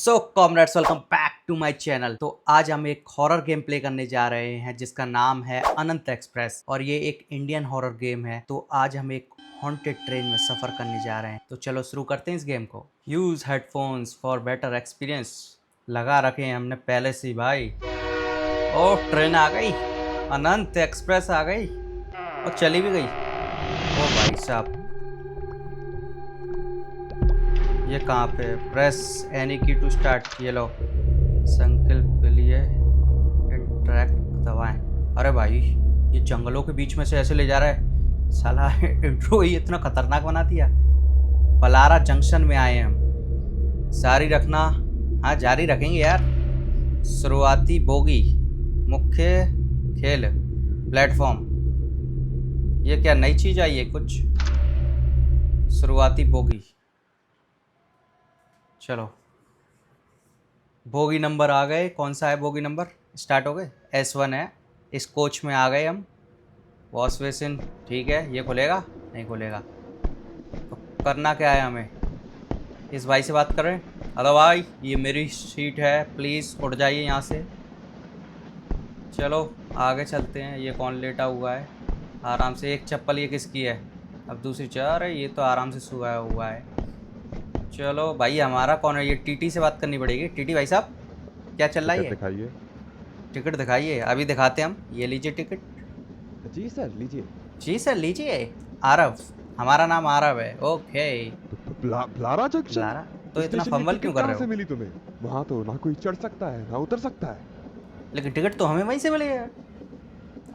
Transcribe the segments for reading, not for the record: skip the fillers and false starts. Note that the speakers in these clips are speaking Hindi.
So comrades, welcome back to my channel. तो आज हम एक हॉरर गेम प्ले करने जा रहे हैं जिसका नाम है अनंत एक्सप्रेस और ये एक इंडियन हॉरर गेम है। तो आज हम एक हॉन्टेड ट्रेन में सफर करने जा रहे हैं। तो चलो शुरू करते हैं इस गेम को। Use headphones for better experience. लगा रखे हैं हमने पहले से ही भाई। ओह, ट्रेन आ गई, अनंत एक्सप्रेस आ गई और चली भी गई। ओ भाई साहब, ये कहाँ पे? प्रेस एनी की टू स्टार्ट। ये लो, संकल्प के लिए इंटरेक्ट दबाएं। अरे भाई, ये जंगलों के बीच में से ऐसे ले जा रहा है साला। इंट्रो ही इतना खतरनाक बना दिया। पलारा जंक्शन में आए हम। जारी रखना। हाँ, जारी रखेंगे यार। शुरुआती बोगी, मुख्य खेल, प्लेटफॉर्म। ये क्या नई चीज़ आई है कुछ? शुरुआती बोगी, चलो बोगी नंबर आ गए। कौन सा है बोगी नंबर? स्टार्ट हो गए। S1 है। इस कोच में आ गए हम। वॉश बेसिन, ठीक है। ये खुलेगा? नहीं खुलेगा। तो करना क्या है हमें? इस भाई से बात कर रहे हैं। हेलो भाई, ये मेरी सीट है, प्लीज़ उठ जाइए यहाँ से। चलो आगे चलते हैं। ये कौन लेटा हुआ है आराम से? एक चप्पल ये किसकी है? अब दूसरी चाह रही, ये तो आराम से सोया हुआ है। चलो भाई, हमारा कौन है? ये टीटी से बात करनी पड़ेगी। टीटी भाई साहब, क्या चल रहा है? टिकट दिखाइए। टिकट दिखाइए। अभी दिखाते हैं हम। ये लीजिए टिकट। जी सर, लीजिए। जी सर, लीजिए। आरव, हमारा नाम आरव है। ओके। ब्लारा जंक्शन लारा, तो इतना स्टेशन की फंबल क्यों टिकट कर कहाँ रहे से हो? मिली तुम्हें? वहाँ तो ना कोई चढ़ सकता है ना उतर सकता है। लेकिन टिकट तो हमें वहीं से मिली है।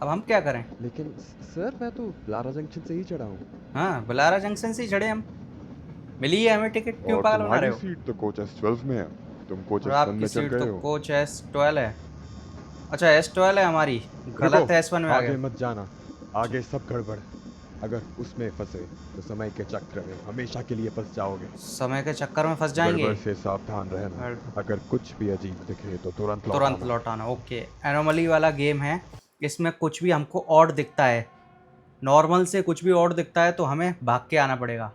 अब हम क्या करें? लेकिन सर, मैं तो ब्लारा जंक्शन से ही चढ़ा हूँ। हाँ, बलारा जंक्शन से ही चढ़े हम। मिली है हमें टिकट, क्यों और पागल बना रहे तुम्हारी हो? सीट तो कोच S12 में है। तुम कोच और S1 आपकी में चढ़ सीट तो गए हो। कोच S12 है। अच्छा, S12 है हमारी। रुको, गलत है, S1 में आ आगे गया। मत जाना। आगे सब गड़बड़। अगर उसमें फंसे तो समय के चक्र में हमेशा के लिए फंस जाओगे। समय के चक्कर में फंस जाएंगे। गड़बड़ से सावधान रहना। अगर कुछ भी अजीब दिखे तो तुरंत तुरंत लौटाना। लौटाना। ओके। एनोमली वाला गेम है। इसमें कुछ भी हमको ऑड दिखता है, नॉर्मल से कुछ भी ऑड दिखता है तो हमें भाग के आना पड़ेगा।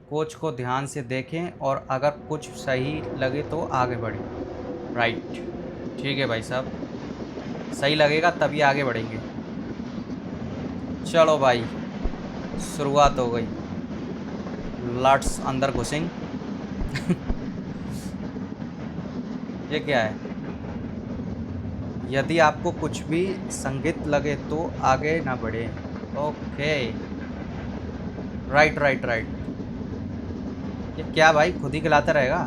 कोच को ध्यान से देखें और अगर कुछ सही लगे तो आगे बढ़ें। राइट, ठीक है भाई साहब, सही लगेगा तभी आगे बढ़ेंगे। चलो भाई, शुरुआत हो गई। लट्स अंदर घुसेंगे। ये क्या है? यदि आपको कुछ भी संगीत लगे तो आगे ना बढ़े। Okay, right right right. ये क्या भाई, खुद ही खिलाता रहेगा?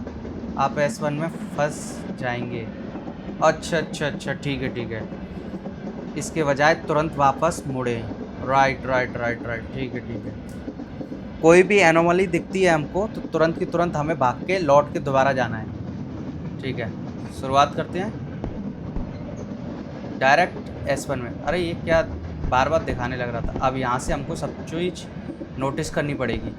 आप S1 में फंस जाएंगे। अच्छा अच्छा अच्छा, ठीक है ठीक है। इसके बजाय तुरंत वापस मुड़े। राइट राइट राइट राइट, ठीक है ठीक है। कोई भी एनोमली दिखती है हमको तो तुरंत की तुरंत हमें भाग के लौट के दोबारा जाना है। ठीक है, शुरुआत करते हैं डायरेक्ट S1 में। अरे ये क्या, बार बार दिखाने लग रहा था। अब यहाँ से हमको सब चीज़ नोटिस करनी पड़ेगी।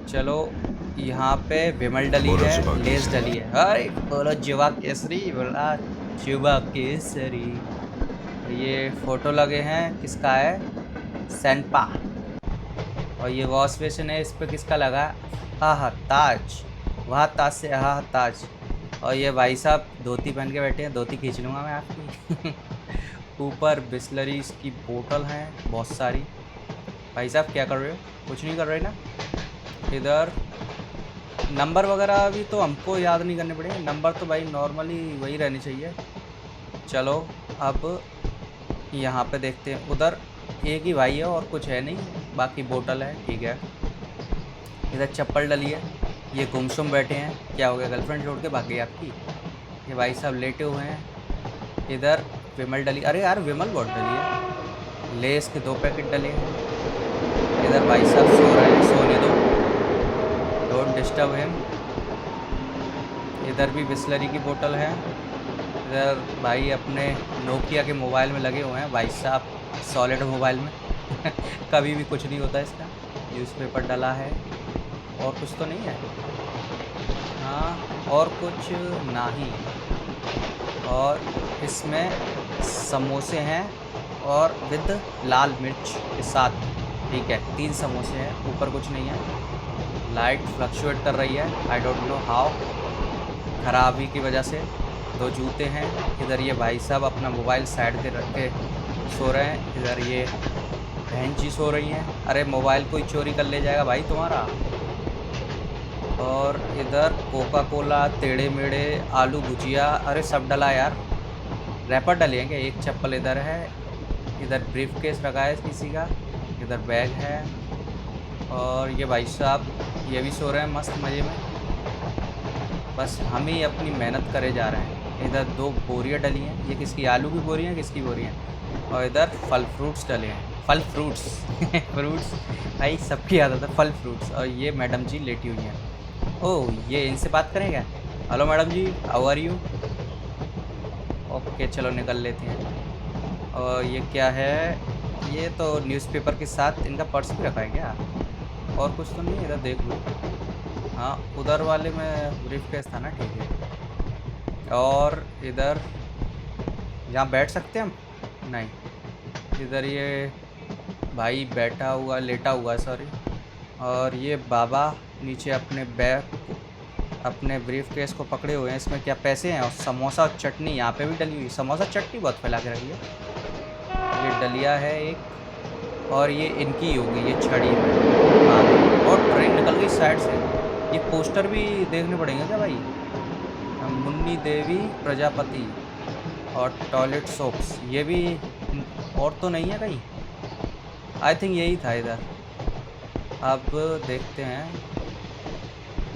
चलो, यहाँ पे विमल डली बोलो है, जुबा लेस केसरी। डली है। अरे बोलो जुबा केसरी, बोला जुबा केसरी। ये फोटो लगे हैं, किसका है? सेनपा। और ये वॉश बेसिन है, इस पर किसका लगा? हाँ हाँ, ताज। वहाँ ताज से हाँ हाँ ताज। और ये भाई साहब धोती पहन के बैठे हैं, धोती खींच लूँगा मैं आपकी। ऊपर बिस्लरीज की बोतल हैं बहुत सारी। भाई साहब क्या कर रहे हो? कुछ नहीं कर रहे ना? इधर नंबर वगैरह अभी तो हमको याद नहीं करने पड़ेंगे। नंबर तो भाई नॉर्मली वही रहने चाहिए। चलो अब यहाँ पे देखते हैं। उधर एक ही भाई है और कुछ है नहीं, बाकी बोतल है। ठीक है, इधर चप्पल डली है। ये गुमसुम बैठे हैं। क्या हो गया, गर्लफ्रेंड छोड़ के भाग गई आपकी? ये भाई साहब लेटे हुए हैं। इधर विमल डली। अरे यार, विमल बहुत डली है। लेस के 2 पैकेट डले हैं। इधर भाई साहब सो रहे हैं, सोने दो, डोंट डिस्टर्ब हिम। इधर भी बिस्लरी की बोतल है। इधर भाई अपने नोकिया के मोबाइल में लगे हुए हैं भाई साहब, सॉलिड मोबाइल में। कभी भी कुछ नहीं होता इसका। न्यूज़पेपर डला है। और कुछ तो नहीं है? हाँ, और कुछ नहीं। और इसमें समोसे हैं और विद लाल मिर्च के साथ। ठीक है, 3 समोसे हैं, ऊपर कुछ नहीं है। लाइट फ्लक्चुएट कर रही है, आई डोंट नो हाउ, खराबी की वजह से। दो जूते हैं। इधर ये भाई साहब अपना मोबाइल साइड पे रख के सो रहे हैं। इधर ये बहन जी सो रही हैं। अरे मोबाइल कोई चोरी कर ले जाएगा भाई तुम्हारा। और इधर कोका कोला, टेढ़े मेढ़े, आलू भुजिया, अरे सब डला यार। रैपर डले हैं क्या? एक चप्पल इधर है। इधर ब्रीफ केस रखा है किसी का। इधर बैग है। और ये भाई साहब ये भी सो रहे हैं मस्त मज़े में। बस हम ही अपनी मेहनत करे जा रहे हैं। इधर दो बोरियाँ डली हैं। ये किसकी? आलू की बोरियाँ, किसकी बोरियाँ? और इधर फल फ्रूट्स डले हैं। फल फ्रूट्स फ्रूट्स भाई सबकी आदत है, फल फ्रूट्स। और ये मैडम जी लेटी हुई हैं। ओह, ये इनसे बात करें क्या? Hello madam ji, how are you? Okay चलो निकल लेते हैं। और ये क्या है? ये तो न्यूज़पेपर के साथ इनका पर्स भी रखा है क्या? और कुछ तो नहीं है? इधर देख लो। हाँ, उधर वाले में ब्रीफ केस था ना, ठीक है। और इधर यहाँ बैठ सकते हैं हम? नहीं। इधर ये भाई बैठा हुआ, लेटा हुआ सॉरी। और ये बाबा नीचे अपने बैग, अपने ब्रीफ केस को पकड़े हुए हैं। इसमें क्या पैसे हैं? और समोसा और चटनी यहाँ पे भी डली हुई। समोसा चटनी बहुत फैला के रखी है। ये डलिया है एक। और ये इनकी होगी, ये छड़ी में। हाँ, और ट्रेन निकल गई साइड से। ये पोस्टर भी देखने पड़ेंगे क्या भाई? मुन्नी देवी प्रजापति और टॉयलेट सोप्स, ये भी और तो नहीं है कहीं? आई थिंक यही था इधर। अब देखते हैं।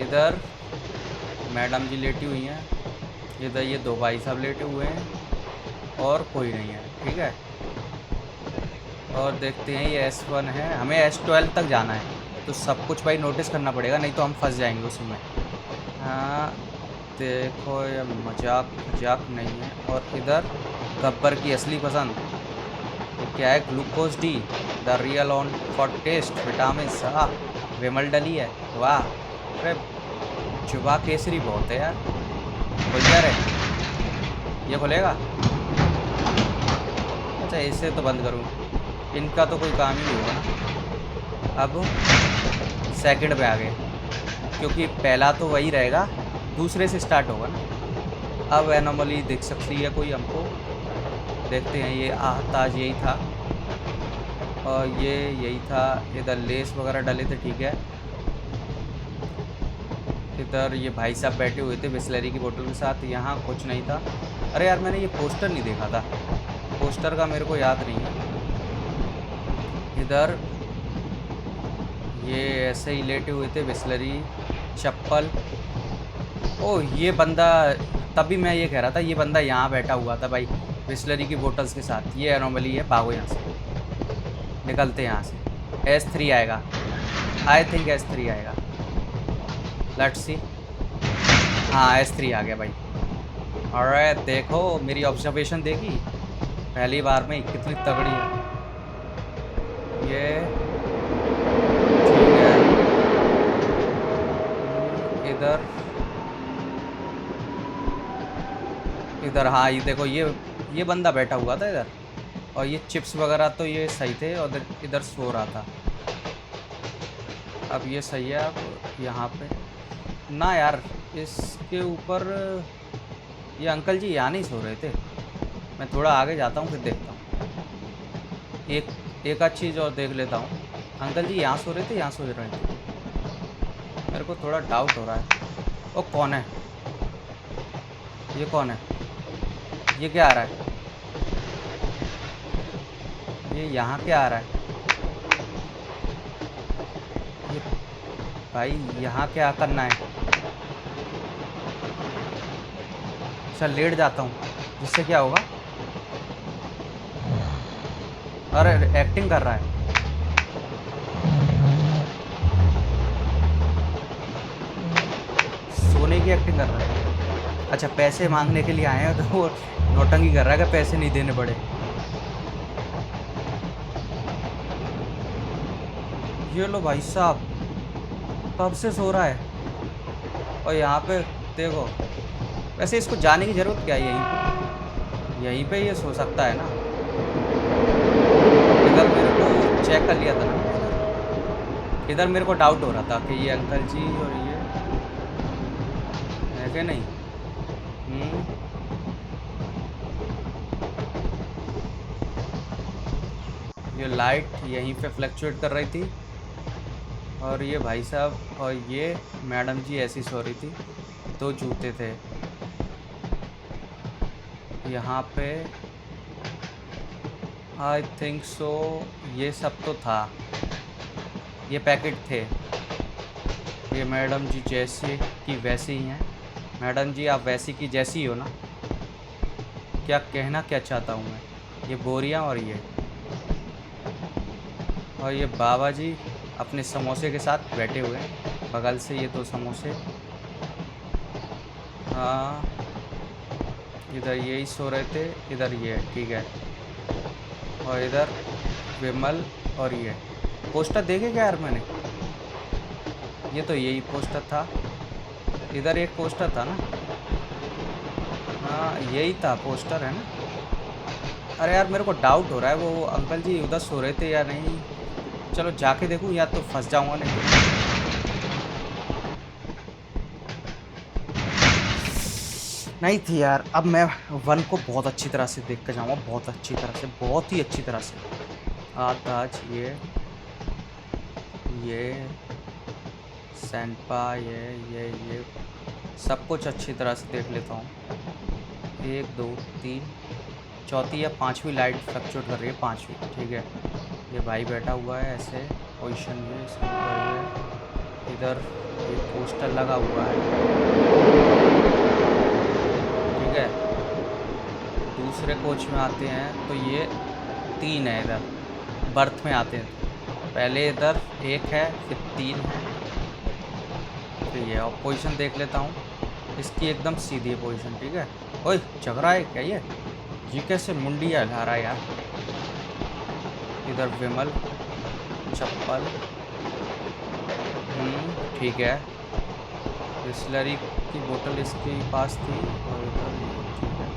इधर मैडम जी लेटी हुई हैं। इधर ये दो भाई साहब लेटे हुए हैं और कोई नहीं है, ठीक है। और देखते हैं ये S1 है, हमें S12 तक जाना है। तो सब कुछ भाई नोटिस करना पड़ेगा, नहीं तो हम फंस जाएंगे उसमें। हाँ देखो, ये मजाक मजाक नहीं है। और इधर गब्बर की असली पसंद, तो क्या है? Glucose D, the real on for taste, vitamin सा, विमल डली है। वाह। अरे जुबा केसरी बहुत है यार। खुल जा रहे, ये खुलेगा? अच्छा इसे तो बंद करूँ, इनका तो कोई काम ही नहीं होगा। अब सेकंड पे आ गए, क्योंकि पहला तो वही रहेगा, दूसरे से स्टार्ट होगा ना। अब एनोमली दिख सकती है कोई हमको, देखते हैं। ये आहताज यही था और ये यही था। इधर लेस वगैरह डले थे, ठीक है। इधर ये भाई साहब बैठे हुए थे बिस्लरी की बोतल के साथ। यहाँ कुछ नहीं था। अरे यार मैंने ये पोस्टर नहीं देखा था, पोस्टर का मेरे को याद नहीं है। इधर ये ऐसे ही लेटे हुए थे, बिस्लरी, चप्पल। ओह ये बंदा, तभी मैं ये कह रहा था, ये बंदा यहाँ बैठा हुआ था भाई बिस्लरी की बोतल्स के साथ। ये एनोमली है, भागो यहाँ से, निकलते यहाँ से। S3 आएगा, आई थिंक S3 आएगा। Let's see. हाँ S3 आ गया भाई। अरे देखो मेरी ऑब्जर्वेशन देखी पहली बार में, कितनी तगड़ी है ये। ठीक है। इधर इधर हाँ ये देखो, ये बंदा बैठा हुआ था इधर। और ये चिप्स वगैरह तो ये सही थे, और इधर सो रहा था। अब ये सही है। अब यहाँ पे ना यार, इसके ऊपर ये अंकल जी यहाँ नहीं सो रहे थे। मैं थोड़ा आगे जाता हूँ फिर देखता हूँ, एक आध चीज़ और देख लेता हूँ। अंकल जी यहाँ सो रहे थे, यहाँ सो रहे थे, मेरे को थोड़ा डाउट हो रहा है। ओ कौन है ये? कौन है ये? क्या आ रहा है ये? यहाँ क्या आ रहा है ये? भाई यहाँ क्या करना है? चल लेट जाता हूँ, जिससे क्या होगा? अरे एक्टिंग कर रहा है। सोने की एक्टिंग कर रहा है। अच्छा पैसे मांगने के लिए आए हैं, तो वो नौटंकी कर रहा है कि पैसे नहीं देने पड़े। ये लो भाई साहब, कब से सो रहा है। और यहाँ पे देखो, वैसे इसको जाने की ज़रूरत क्या है? यहीं पे ये सो सकता है ना। इधर मेरे को चेक कर लिया था ना, इधर मेरे को डाउट हो रहा था कि ये अंकल जी और ये है कि नहीं। ये लाइट यहीं पे फ्लक्चुएट कर रही थी, और ये भाई साहब और ये मैडम जी ऐसी सो रही थी। दो जूते थे यहाँ पे, आई थिंक सो। ये सब तो था, ये पैकेट थे। ये मैडम जी जैसे कि वैसे ही हैं। मैडम जी आप वैसी की जैसी हो ना। क्या कहना क्या चाहता हूँ मैं, ये बोरियां और ये बाबा जी अपने समोसे के साथ बैठे हुए हैं, बगल से ये दो समोसे। हाँ, इधर यही सो रहे थे, इधर ये ठीक है। और इधर विमल और ये पोस्टर देखे क्या यार मैंने, ये तो यही पोस्टर था। इधर एक पोस्टर था ना, हाँ यही था पोस्टर है ना। अरे यार मेरे को डाउट हो रहा है वो अंकल जी उधर सो रहे थे या नहीं। चलो जाके देखूँ, या तो फंस जाऊँगा नहीं तो। नहीं थी यार। अब मैं वन को बहुत अच्छी तरह से देख कर जाऊँगा, बहुत अच्छी तरह से, बहुत ही अच्छी तरह से। आज ये सैनपा, ये सब कुछ अच्छी तरह से देख लेता हूँ। 1 2 3 चौथी या पांचवी लाइट फ्लक्चुएट कर रही है, पांचवी ठीक है। ये भाई बैठा हुआ है ऐसे पोजीशन में, इसके ऊपर ये इधर ये पोस्टर लगा हुआ है, ठीक है। दूसरे कोच में आते हैं तो ये 3 है, इधर बर्थ में आते हैं। पहले इधर 1 है, फिर 3 है, फिर ये। और पोजीशन देख लेता हूँ, इसकी एकदम सीधी है पोजीशन, ठीक है। ओए झग रहा है क्या ये कैसे मुंडी हिला रहा है यार। इधर विमल चप्पल, ठीक है। बिस्लरी की बोतल इसके पास थी, और इधर ये ठीक है।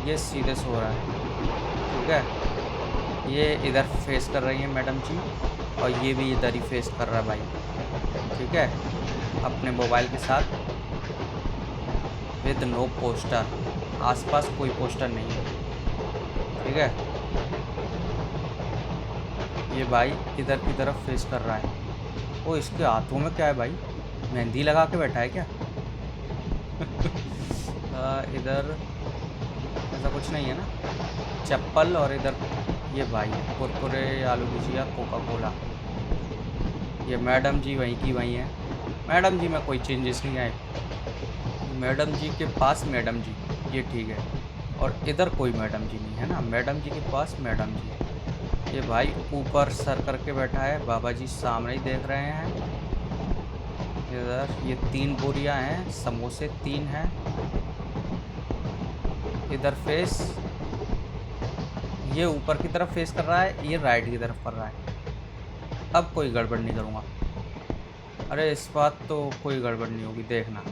ये सीधे सो रहा है, ठीक है। ये इधर फेस कर रही है मैडम जी, और ये भी इधर ही फेस कर रहा है भाई, ठीक है, अपने मोबाइल के साथ विद नो पोस्टर। आसपास कोई पोस्टर नहीं है, ठीक है। ये भाई इधर की तरफ फेस कर रहा है। ओ इसके हाथों में क्या है भाई, मेहंदी लगा के बैठा है क्या। इधर ऐसा कुछ नहीं है ना, चप्पल। और इधर ये भाई कुरकुरे, आलू भुजिया, कोका कोला। ये मैडम जी वहीं की वहीं है। मैडम जी में कोई चेंजेस नहीं आए। मैडम जी के पास मैडम जी, ये ठीक है। और इधर कोई मैडम जी नहीं है ना, मैडम जी के पास मैडम जी। ये भाई ऊपर सर करके बैठा है, बाबा जी सामने ही देख रहे हैं। इधर ये 3 बोरियां हैं, समोसे 3 हैं। इधर फेस ये ऊपर की तरफ फेस कर रहा है, ये राइट की तरफ कर रहा है। अब कोई गड़बड़ नहीं करूँगा। अरे इस बात तो कोई गड़बड़ नहीं होगी, देखना।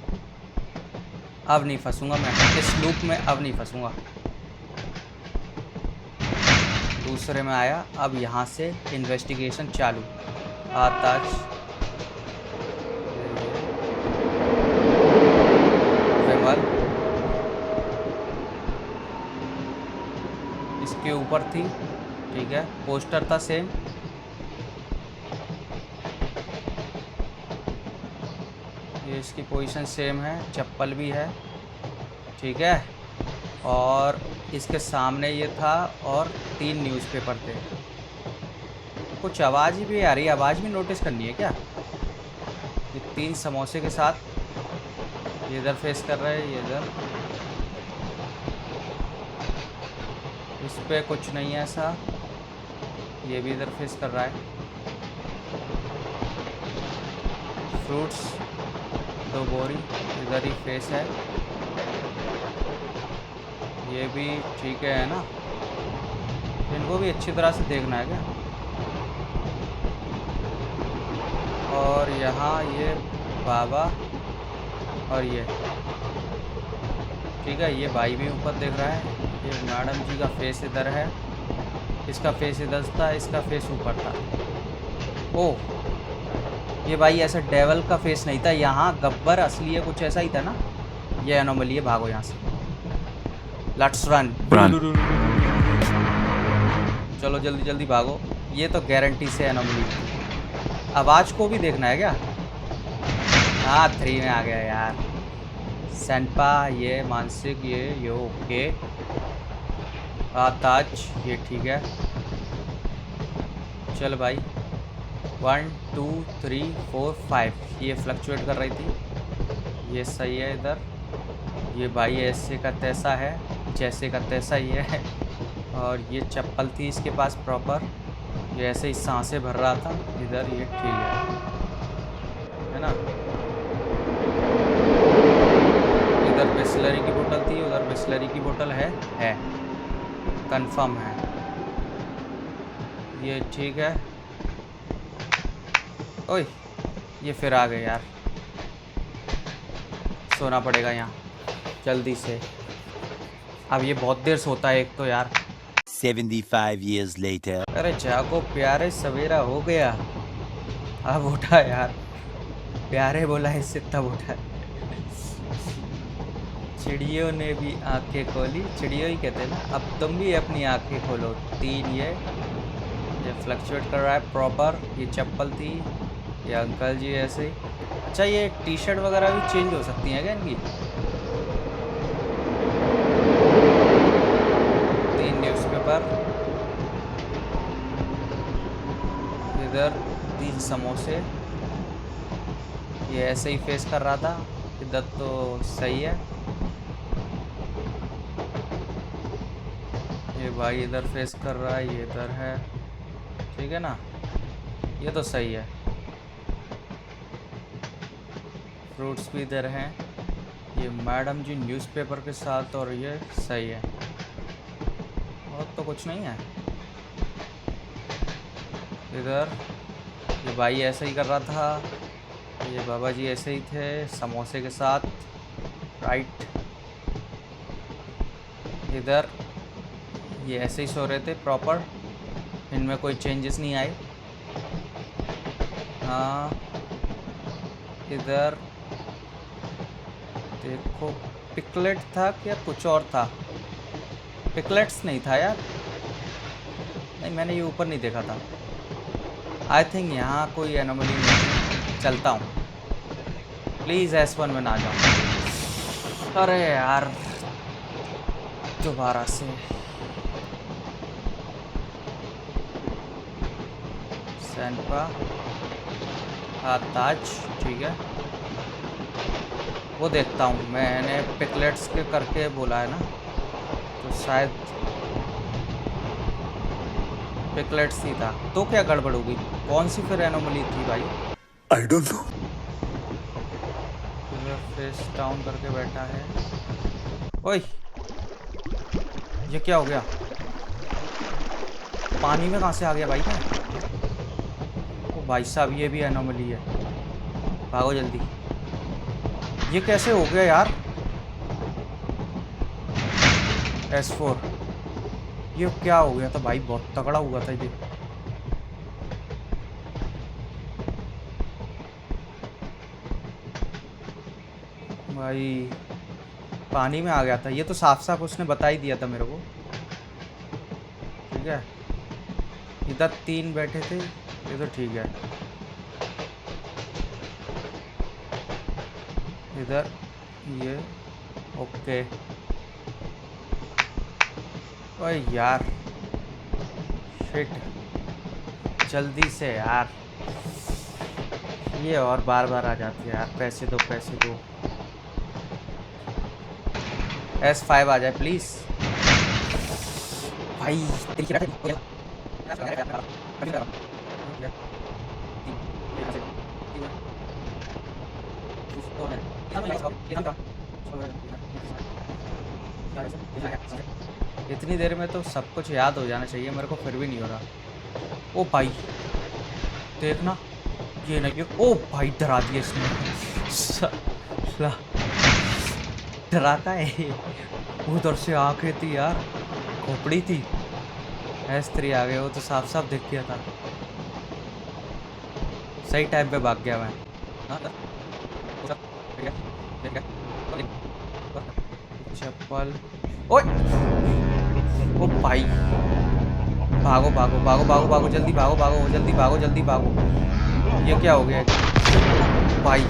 अब नहीं फंसूंगा मैं इस लूप में, अब नहीं फंसूंगा। दूसरे में आया, अब यहाँ से इन्वेस्टिगेशन चालू। आताज विमल इसके ऊपर थी, ठीक है। पोस्टर था सेम, ये इसकी पोजीशन सेम है, चप्पल भी है, ठीक है। और इसके सामने ये था, और 3 न्यूज़पेपर थे। कुछ आवाज़ भी आ रही है, आवाज़ भी नोटिस करनी है क्या। ये 3 समोसे के साथ ये इधर फेस कर रहे हैं, ये इधर। इस पे कुछ नहीं है ऐसा, ये भी इधर फेस कर रहा है। फ्रूट्स 2 बोरी इधर ही फेस है, ये भी ठीक है ना। इनको भी अच्छी तरह से देखना है क्या। और यहाँ ये बाबा और ये ठीक है, ये भाई भी ऊपर देख रहा है। ये मैडम जी का फेस इधर है, इसका फेस इधर था, इसका फेस ऊपर था, ओह, ये भाई ऐसा डेवल का फेस नहीं था, यहाँ गब्बर असली है, कुछ ऐसा ही था ना। ये एनोमली है, भागो यहाँ से। Let's run. चलो जल्दी जल्दी भागो, ये तो गारंटी से एनोमली। आवाज़ को भी देखना है क्या? हाँ 3 में आ गया यार। सेंपा, ये मानसिक, ये ओके। ताज, ये ठीक है। चल भाई 1 2 3 4 5, ये फ्लक्चुएट कर रही थी, ये सही है इधर। ये भाई ऐसे का तैसा है, जैसे का तैसा ही है। और ये चप्पल थी इसके पास प्रॉपर, ये ऐसे ही सांसें भर रहा था इधर, ये ठीक है ना। इधर बिस्लरी की बोतल थी, उधर बिस्लरी की बोतल है कंफर्म है। ये ठीक है। ओए, ये फिर आ गए यार, सोना पड़ेगा यहाँ जल्दी से। अब ये बहुत देर सोता है एक तो यार। 75 years later. अरे जागो प्यारे, सवेरा हो गया, अब उठा यार। प्यारे बोला इससे तब उठा। चिड़ियों ने भी आंखें खोली, चिड़ियों ही कहते हैं ना, अब तुम भी अपनी आंखें खोलो। 3, ये फ्लक्चुएट कर रहा है प्रॉपर। ये चप्पल थी, ये अंकल जी ऐसे ही। अच्छा, ये टी शर्ट वगैरह भी चेंज हो सकती हैं क्या इनकी? 3 न्यूज़पेपर, इधर 3 समोसे। ये ऐसे ही फेस कर रहा था, इधर तो सही है। ये भाई इधर फेस कर रहा है, ये इधर है, ठीक है ना, ये तो सही है। फ्रूट्स भी इधर हैं, ये मैडम जी न्यूज़पेपर के साथ, और ये सही है। और तो कुछ नहीं है इधर। ये भाई ऐसे ही कर रहा था, ये बाबा जी ऐसे ही थे समोसे के साथ, राइट। इधर ये ऐसे ही सो रहे थे प्रॉपर, इनमें कोई चेंजेस नहीं आए। हाँ, इधर देखो, पिकलेट था क्या कुछ और था? पिकलेट्स नहीं था यार, नहीं मैंने ये ऊपर नहीं देखा था। आई थिंक यहाँ कोई एनोमली नहीं थी। चलता हूँ, प्लीज़ S1 में ना जाऊँ। अरे यार, दोबारा से। सैनपा, ताज, ठीक है। वो देखता हूँ, मैंने पिकलेट्स के करके बोला है ना, तो शायद पिकलेट्स ही था। तो क्या गड़बड़ होगी? कौन सी फिर एनोमली थी भाई? I don't know. Face down करके बैठा है। ओए, ये क्या हो गया? पानी में कहाँ से आ गया भाई? मैं, ओ भाई साहब, ये भी एनोमली है, भागो जल्दी। ये कैसे हो गया यार? S4, ये क्या हो गया था भाई? बहुत तगड़ा हुआ था ये। भाई पानी में आ गया था, ये तो साफ साफ उसने बता ही दिया था मेरे को, ठीक है। इधर 3 बैठे थे, ये तो ठीक है। इधर ये ओके। ओए यार, शिट, जल्दी से यार, ये और बार बार आ जाती है यार। पैसे दो, पैसे दो। S5 आ जाए प्लीज भाई। इतनी देर में तो सब कुछ याद हो जाना चाहिए मेरे को, फिर भी नहीं हो रहा। ओ भाई देखना, ये नहीं, ओ भाई डरा दिया इसने। डराता है। उधर से आंखें थी यार, खोपड़ी थी। S3 आ गए, वो तो साफ साफ दिख गया था। सही टाइम पे भाग गया मैं। चप्पल। ओए ओ भाई, भागो भागो भागो भागो भागो, जल्दी भागो भागो, जल्दी भागो जल्दी भागो। ये क्या हो गया भाई,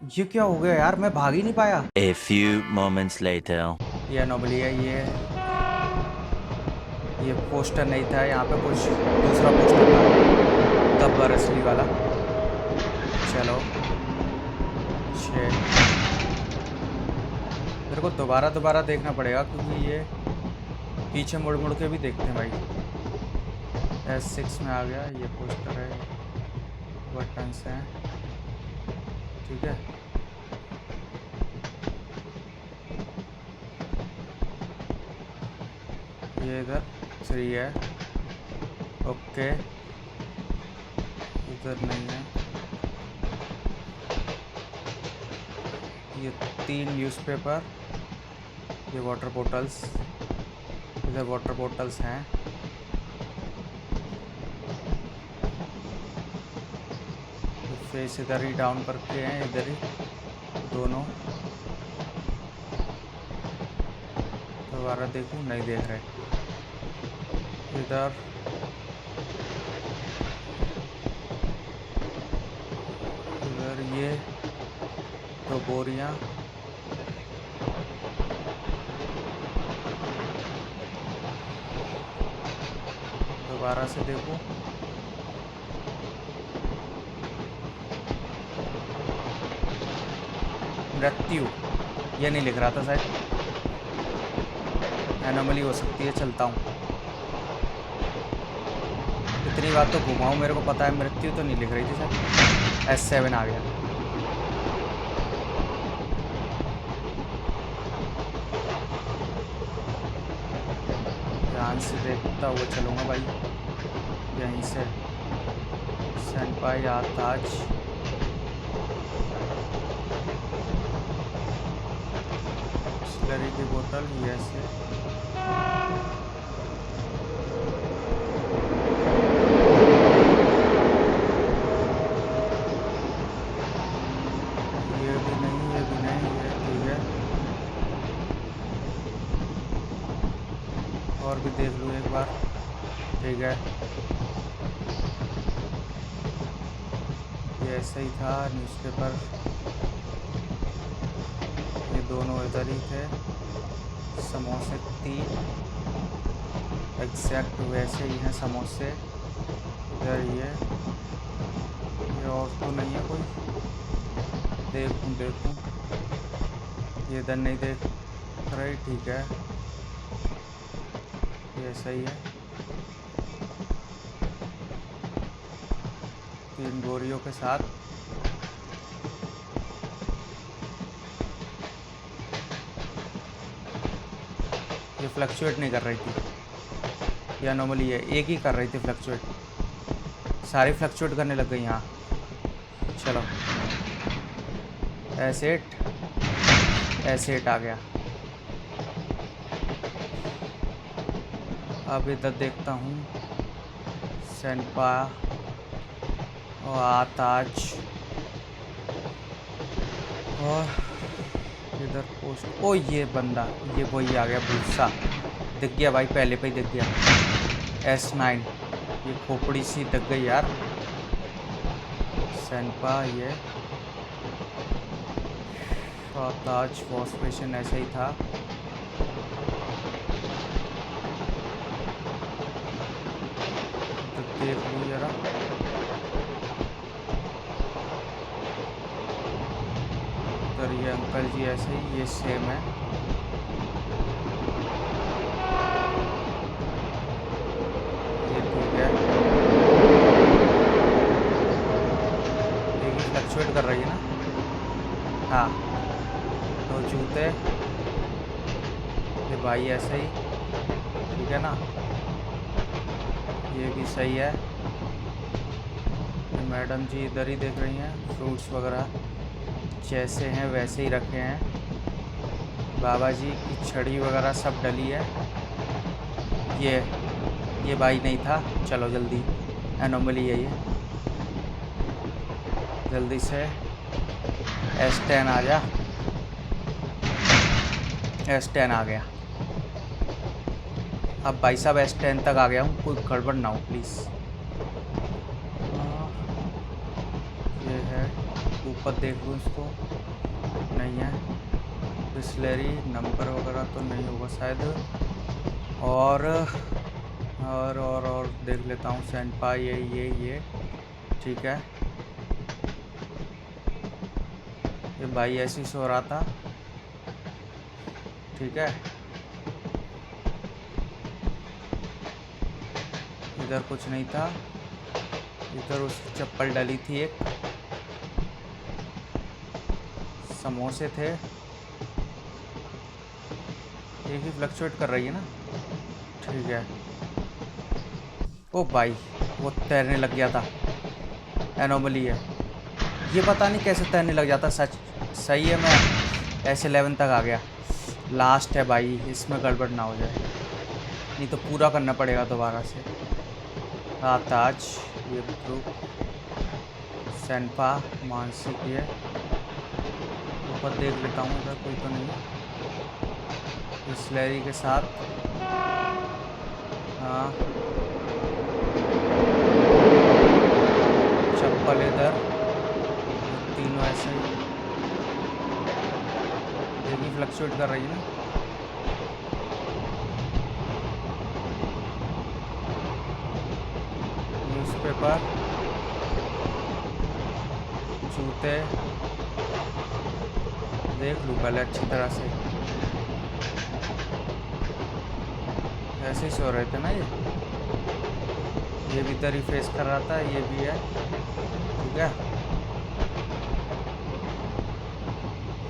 ये क्या हो गया यार, मैं भाग ही नहीं पाया। A few moments later. ये अनोमली है। ये पोस्टर नहीं था यहाँ पे, कुछ दूसरा पोस्टर था, गब्बर असली वाला। चलो मेरे को दोबारा देखना पड़ेगा, क्योंकि ये पीछे मुड़ मुड़ के भी देखते हैं भाई। S6 में आ गया, ये पोस्टर है, बटन्स हैं, ठीक है। ये इधर 3 है, ओके। इधर नहीं है। ये 3 न्यूज़पेपर, ये वाटर बोटल्स, इधर वाटर बोटल्स हैं। फेस इधर ही डाउन करके हैं, इधर ही दोनों। दोबारा देखूं, नहीं देख रहे। इधर ये 2 बोरियां, दोबारा से देखूं। मृत्यु, ये नहीं लिख रहा था शायद, एनोमली हो सकती है। चलता हूँ, इतनी बात तो घुमाऊँ, मेरे को पता है मृत्यु तो नहीं लिख रही थी शायद। S7 आ गया। ध्यान से देखता हुआ चलूँगा भाई, यहीं से। सेंपाई आताज, स्लरी की बोतल, ये ऐसे। ये भी नहीं, ये भी नहीं, ये ठीक है। और भी देख लूँ एक बार, ठीक है। ये ऐसे ही था। न्यूज़पेपर, ये दोनों इधर ही थे। समोसे 3 एग्जैक्ट वैसे ही हैं समोसे। इधर ये और तो नहीं है कोई। देखूं, ये इधर नहीं देख रही, ठीक है। ये सही है। 3 बोरियों के साथ। ये फ्लक्चुएट नहीं कर रही थी, या नॉर्मली है, एक ही कर रही थी फ्लक्चुएट, सारी फ्लक्चुएट करने लग गई यहाँ। चलो एसेट आ गया। अब इधर देखता हूँ, सेंपा और आताज, और इधर पोस्ट। ओ ये बंदा, ये वही आ गया, भूसा दिख गया भाई, पहले पे ही दिख गया। S9, ये खोपड़ी सी दिख गई यार। सेंपा, ये ताज वॉश बेसिन ऐसे ही था। तो देख लूँ जरा, उधर ये अंकल जी ऐसे ही, ये सेम है। ये ठीक है, ये भी फ्लक्चुएट कर रही है ना। हाँ, तो जूते, ये भाई ऐसे ही, ठीक है ना। ये भी सही है। ये मैडम जी इधर ही देख रही हैं, फ्रूट्स वगैरह जैसे हैं वैसे ही रखे हैं। बाबा जी की छड़ी वगैरह सब डली है। ये भाई नहीं था, चलो जल्दी एनोमली है ये। जल्दी से S10 आ जा। S10 आ गया। अब भाई साहब S10 तक आ गया हूँ, कोई गड़बड़ ना हो प्लीज़। ये है, ऊपर देख लूँ इसको, नहीं है। बिस्लरी नंबर वगैरह तो नहीं होगा शायद। और देख लेता हूँ। सेंपा ये ठीक है। ये भाई ऐसे ही सो रहा था, ठीक है। इधर कुछ नहीं था, इधर उसकी चप्पल डली थी, एक समोसे थे। एक ही फ्लक्चुएट कर रही है ना, ठीक है। ओ भाई वो तैरने लग गया था, एनोमली है ये। पता नहीं कैसे तैरने लग जाता सच। सही है, मैं S11 तक आ गया। लास्ट है भाई, इसमें गड़बड़ ना हो जाए, नहीं तो पूरा करना पड़ेगा दोबारा से। ताज ये ग्रुप सेंपा मानसिक ये। ऊपर देख लेता हूँ, इधर कोई तो नहीं है। बिस्लरी के साथ, हाँ चप्पल इधर, तीनों ऐसे ही फ्लक्चुएट कर रही है ना। न्यूज़पेपर, जूते देख लूँ पहले अच्छी तरह से। ऐसे ही सो रहे थे ना ये भी इधर ही फेस कर रहा था, ये भी है, ठीक है।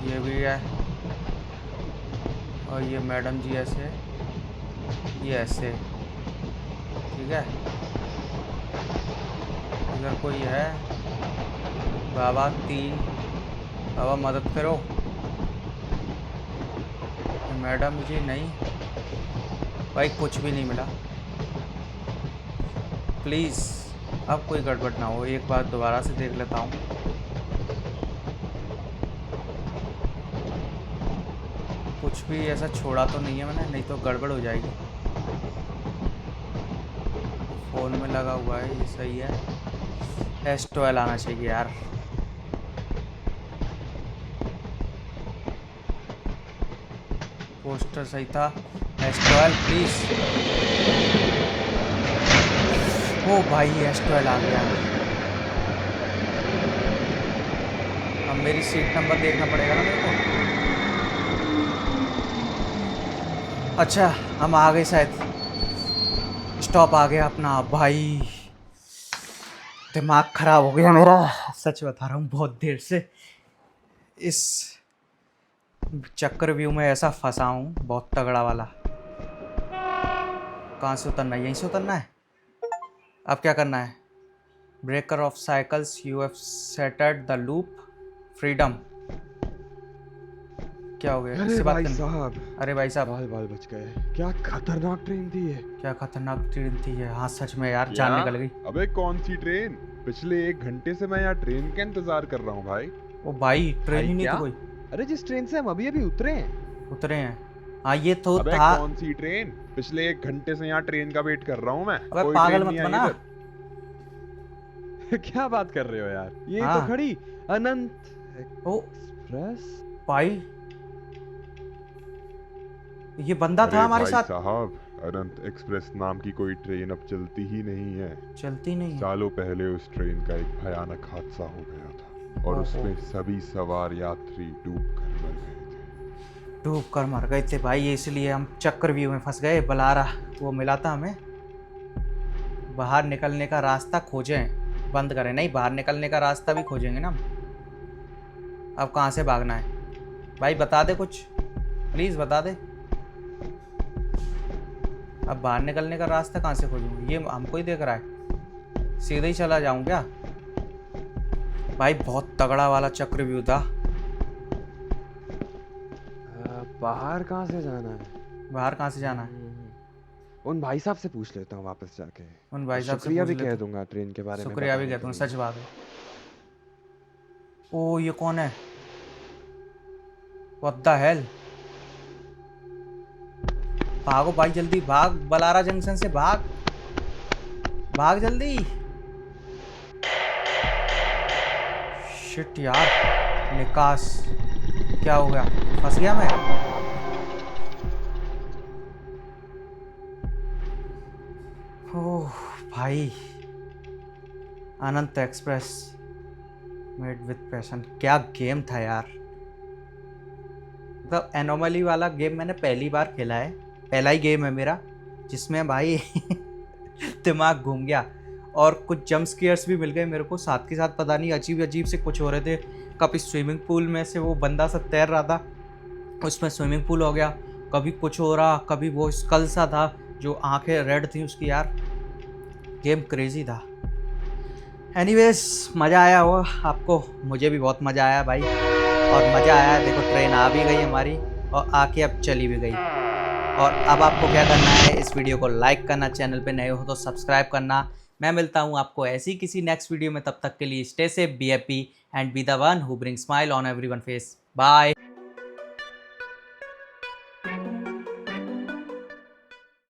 ये भी है, और ये मैडम जी ऐसे, ये ऐसे, ठीक है। इधर कोई है, बाबा 3, बाबा मदद करो। मैडम जी नहीं भाई, कुछ भी नहीं मिला प्लीज़। अब कोई गड़बड़ ना हो, एक बार दोबारा से देख लेता हूँ। कुछ भी ऐसा छोड़ा तो नहीं है मैंने, नहीं तो गड़बड़ हो जाएगी। फ़ोन में लगा हुआ है, ये सही है। S12 आना चाहिए यार। पोस्टर सही था, S12 प्लीज़। ओ भाई S12 आ गया। अब मेरी सीट नंबर देखना पड़ेगा ना मेरे को। अच्छा हम आ गए शायद, स्टॉप आ गया अपना। भाई दिमाग खराब हो गया मेरा, सच बता रहा हूँ। बहुत देर से इस चक्कर व्यू में ऐसा फंसा हूँ, बहुत तगड़ा वाला। कहाँ से उतरना है? यहीं से उतरना है। अब क्या करना है? Breaker of cycles, you have settled the loop, freedom. क्या हो गया? अरे किससे बात भाई करनी? साहब, अरे भाई साहब, बाल बच गए। क्या खतरनाक ट्रेन थी ये। क्या खतरनाक ट्रेन थी ये। हाँ सच में यार, क्या? जान निकल गई। अबे कौन सी ट्रेन? पिछले 1 घंटे से मैं यहाँ ट्रेन का इंतजार कर रहा हूँ भाई। ओ भाई ट्रेन ही नहीं क्या? थी कोई। अरे जिस ट्रेन से हम अभी अभी उतरे हैं। उतरे हैं, हाँ ये तो अबे था। कौन सी ट्रेन? पिछले 1 घंटे से यहाँ ट्रेन का वेट कर रहा हूँ मैं। अबे कोई पागल ट्रेन मत नहीं आई बना। इधर। क्या बात कर रहे हो यार? ये हाँ। तो खड़ी अनंत ओ एक्सप्रेस। भाई, ये बंदा था अरे हमारे भाई साथ। साहब, अनंत एक्सप्रेस नाम की कोई ट्रेन अब चलती ही नहीं है। चलती नहीं है। सालों पहले उस ट्रेन का एक भयानक हादसा हो गया था और ओहो। उसमें सभी सवार यात्री डूब कर मर गए थे। डूब कर मर गए थे भाई, इसलिए हम चक्कर व्यू में फंस गए। बलारा वो मिला था हमें। बाहर निकलने का रास्ता खोजें, बंद करें नहीं, बाहर निकलने का रास्ता भी खोजेंगे ना हम। अब कहाँ से भागना है भाई, बता दे कुछ, प्लीज़ बता दे। अब बाहर निकलने का रास्ता कहाँ से खोजूँ? ये हमको ही देख रहा है, सीधे ही चला जाऊँ क्या? भाई बहुत तगड़ा वाला चक्र व्यू था। बाहर कहाँ से जाना है? बाहर कहाँ से जाना है? उन भाई साहब से पूछ लेता हूँ वापस जाके। उन भाई और साहब से शुक्रिया पूछ भी लेता कह हूँ। दूंगा ट्रेन के बारे में शुक्रिया भी बताने कहता के हूँ, लिए। सच बात है। ओ ये कौन है? What the hell? भागो भाई, जल्दी भाग, बलारा जंक्शन से भाग, भाग जल्दी। शिट यार, निकास, क्या हो गया? फंस गया मैं। ओह भाई, अनंत एक्सप्रेस मेड विद पैशन, क्या गेम था यार। मतलब एनोमली वाला गेम मैंने पहली बार खेला है, पहला ही गेम है मेरा जिसमें भाई दिमाग घूम गया। और कुछ जंप स्केयर्स भी मिल गए मेरे को साथ के साथ, पता नहीं अजीब अजीब से कुछ हो रहे थे। कभी स्विमिंग पूल में से वो बंदा सा तैर रहा था, उसमें स्विमिंग पूल हो गया, कभी कुछ हो रहा, कभी वो स्कल सा था जो आंखें रेड थी उसकी यार। गेम क्रेजी था। एनीवेज, मज़ा आया होगा आपको, मुझे भी बहुत मज़ा आया भाई। और मज़ा आया, देखो ट्रेन आ भी गई हमारी, और आके अब चली भी गई। और अब आपको क्या करना है, इस वीडियो को लाइक करना, चैनल पे नए हो तो सब्सक्राइब करना। मैं मिलता हूँ आपको ऐसी किसी नेक्स्ट वीडियो में, तब तक के लिए stay safe, be happy and be the one who bring smile on everyone face. Bye.